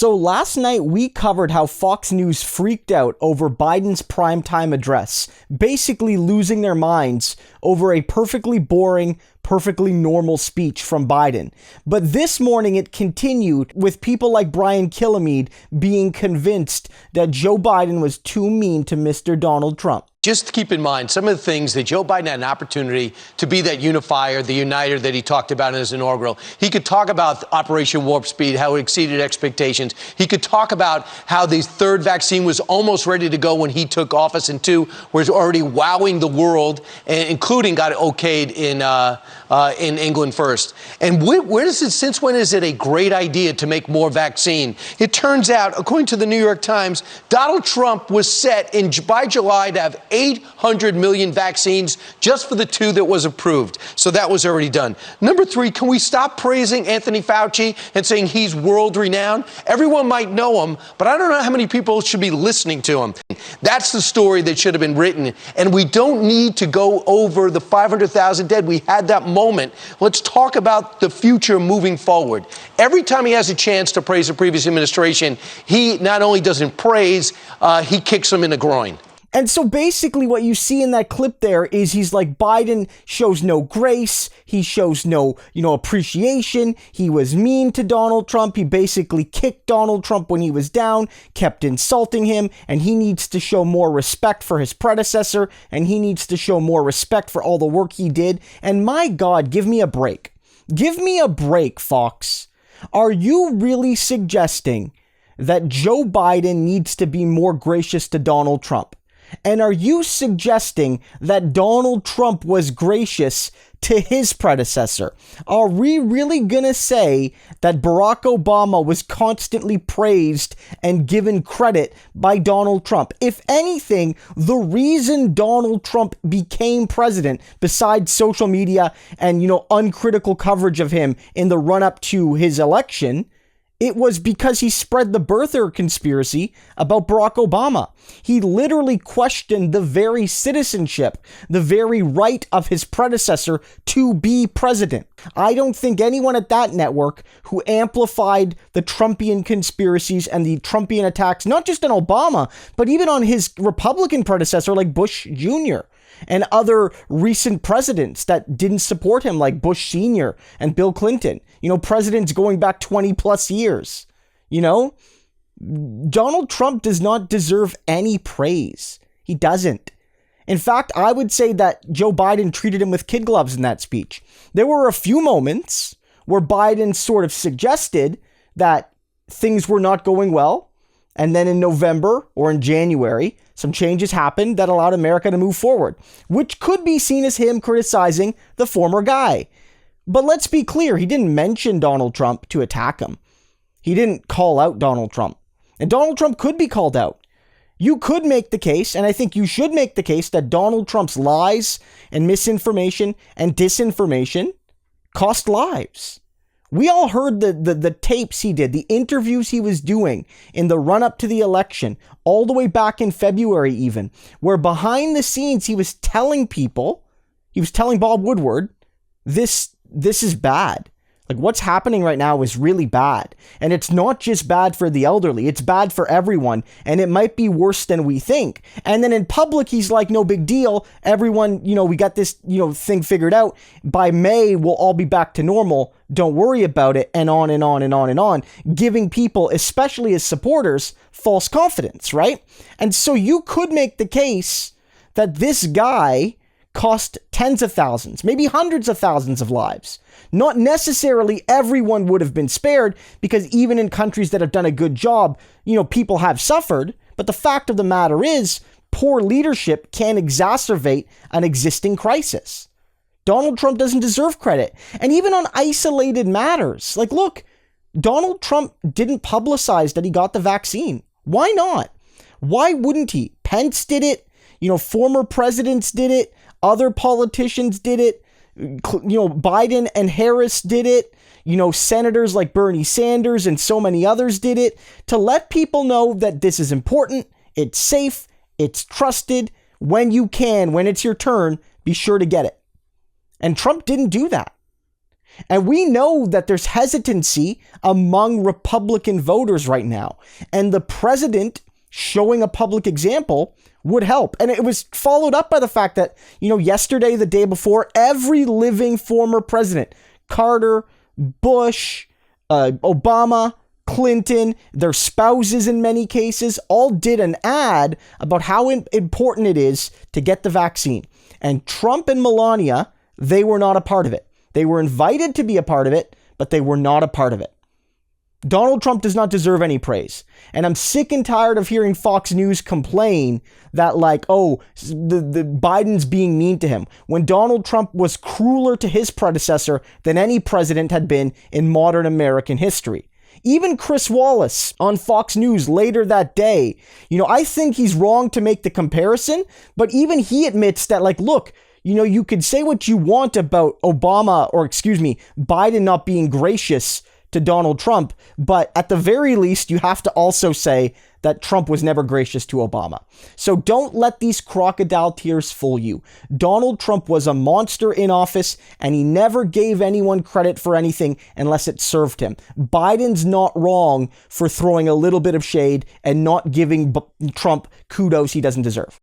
So last night we covered how Fox News freaked out over Biden's primetime address, basically losing their minds over a perfectly boring, perfectly normal speech from Biden. But this morning it continued with people like Brian Kilmeade being convinced that Joe Biden was too mean to Mr. Donald Trump. Just keep in mind some of the things that Joe Biden had an opportunity to be that unifier, the uniter that he talked about in his inaugural. He could talk about Operation Warp Speed, how it exceeded expectations. He could talk about how the third vaccine was almost ready to go when he took office, and two, was already wowing the world, including got it okayed in England first. And since when is it a great idea to make more vaccine? It turns out, according to the New York Times, Donald Trump was set by July to have 800 million vaccines just for the two that was approved. So that was already done. Number three, can we stop praising Anthony Fauci and saying he's world renowned? Everyone might know him, but I don't know how many people should be listening to him. That's the story that should have been written. And we don't need to go over the 500,000 dead. We had that moment. Let's talk about the future moving forward. Every time he has a chance to praise the previous administration, he not only doesn't praise, he kicks them in the groin. And so basically what you see in that clip there is he's like, Biden shows no grace. He shows no, appreciation. He was mean to Donald Trump. He basically kicked Donald Trump when he was down, kept insulting him, and he needs to show more respect for his predecessor, and he needs to show more respect for all the work he did. And my God, give me a break. Give me a break, Fox. Are you really suggesting that Joe Biden needs to be more gracious to Donald Trump? And are you suggesting that Donald Trump was gracious to his predecessor? Are we really going to say that Barack Obama was constantly praised and given credit by Donald Trump? If anything, the reason Donald Trump became president, besides social media and, uncritical coverage of him in the run-up to his election, it was because he spread the birther conspiracy about Barack Obama. He literally questioned the very citizenship, the very right of his predecessor to be president. I don't think anyone at that network who amplified the Trumpian conspiracies and the Trumpian attacks, not just on Obama, but even on his Republican predecessor like Bush Jr., and other recent presidents that didn't support him, like Bush Sr. and Bill Clinton, presidents going back 20 plus years. Donald Trump does not deserve any praise. He doesn't. In fact, I would say that Joe Biden treated him with kid gloves in that speech. There were a few moments where Biden sort of suggested that things were not going well. And then in November or in January, some changes happened that allowed America to move forward, which could be seen as him criticizing the former guy. But let's be clear, he didn't mention Donald Trump to attack him. He didn't call out Donald Trump. And Donald Trump could be called out. You could make the case, and I think you should make the case, that Donald Trump's lies and misinformation and disinformation cost lives. We all heard the tapes he did, the interviews he was doing in the run-up to the election, all the way back in February even, where behind the scenes he was telling people, he was telling Bob Woodward, this is bad. Like, what's happening right now is really bad. And it's not just bad for the elderly, it's bad for everyone. And it might be worse than we think. And then in public, he's like, no big deal. Everyone, we got this, thing figured out. By May, we'll all be back to normal. Don't worry about it. And on and on and on and on. Giving people, especially as supporters, false confidence, right? And so you could make the case that this guy cost tens of thousands, maybe hundreds of thousands of lives. Not necessarily everyone would have been spared, because even in countries that have done a good job, people have suffered. But the fact of the matter is, poor leadership can exacerbate an existing crisis. Donald Trump doesn't deserve credit. And even on isolated matters, like, look, Donald Trump didn't publicize that he got the vaccine. Why not? Why wouldn't he? Pence did it. Former presidents did it. Other politicians did it. Biden and Harris did it. Senators like Bernie Sanders and so many others did it, to let people know that this is important, it's safe, it's trusted. When it's your turn, be sure to get it. And Trump didn't do that. And we know that there's hesitancy among Republican voters right now. And the president showing a public example would help. And it was followed up by the fact that, yesterday, the day before, every living former president, Carter, Bush, Obama, Clinton, their spouses in many cases, all did an ad about how important it is to get the vaccine. And Trump and Melania, they were not a part of it. They were invited to be a part of it, but they were not a part of it. Donald Trump does not deserve any praise. And I'm sick and tired of hearing Fox News complain that the Biden's being mean to him, when Donald Trump was crueler to his predecessor than any president had been in modern American history. Even Chris Wallace on Fox News later that day, I think he's wrong to make the comparison, but even he admits that, look, you could say what you want about Biden not being gracious to Donald Trump, but at the very least, you have to also say that Trump was never gracious to Obama. So don't let these crocodile tears fool you. Donald Trump was a monster in office, and he never gave anyone credit for anything unless it served him. Biden's not wrong for throwing a little bit of shade and not giving Trump kudos he doesn't deserve.